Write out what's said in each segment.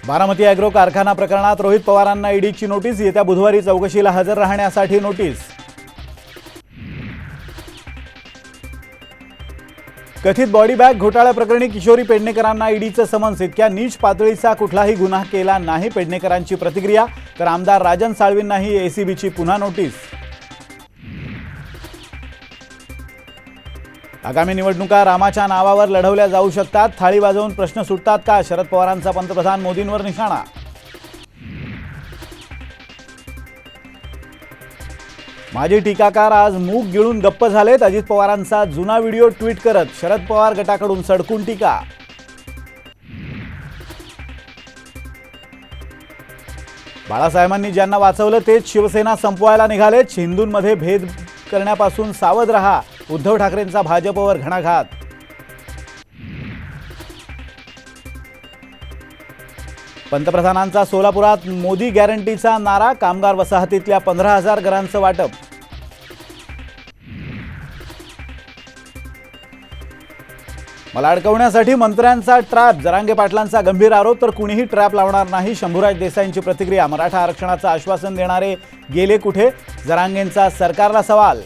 Baramati agro कारखाना प्रकरणात रोहित पवारांना ईडीची नोटीस। येत्या बुधवारी चौकशीला हजर राहण्यासाठी नोटीस। कथित बॉडी बॅग घोटाळा प्रकरणी किशोरी पेडणेकरांना ईडीचं समन्स। इतक्या नीच पातळीचा कुठलाही गुन्हा केला नाही पेडणेकरांची प्रतिक्रिया। तर आमदार राजन साळवींनाही एसीबीची पुन्हा नोटीस। आगामी निवडणुका रामाच्या नावावर लढवल्या जाऊ शकतात। थाळी वाजवून प्रश्न सुटतात का? शरद पवारांचा पंतप्रधान मोदींवर निशाणा। माजी टीकाकार आज मूग गिळून गप्प झालेत। अजित पवारांचा जुना व्हिडिओ ट्विट करत शरद पवार गटाकडून सडकून टीका। बाळासाहेबांनी ज्यांना वाचवलं तेच शिवसेना संपवायला निघालेत। हिंदूंमध्ये भेद करण्यापासून सावध रहा। उद्धव ठाकरेंचा भाजपवर घणाघात। पंतप्रधानांचा सोलापुरात मोदी गॅरंटीचा नारा। कामगार वसाहतीतल्या 15,000 घरांचं वाटप। मला अडकवण्यासाठी मंत्र्यांचा ट्रॅप। जरांगे पाटलांचा गंभीर आरोप। तर कुणीही ट्रॅप लावणार नाही, शंभूराज देसाईंची प्रतिक्रिया। मराठा आरक्षणाचं आश्वासन देणारे गेले कुठे? जरांगेंचा सरकारला सवाल।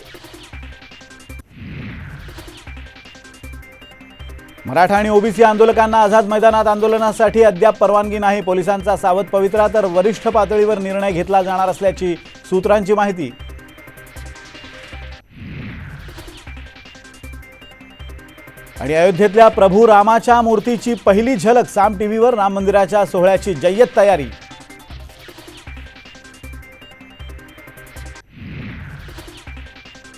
मराठा आणि ओबीसी आंदोलकांना आझाद मैदानात आंदोलनासाठी अद्याप परवानगी नाही। पोलिसांचा सावध पवित्रा। तर वरिष्ठ पातळीवर निर्णय घेतला जाणार असल्याची सूत्रांची माहिती। आणि अयोध्येतल्या प्रभू रामाच्या मूर्तीची पहिली झलक। साम टीव्हीवर राम मंदिराच्या सोहळ्याची जय्यत तयारी।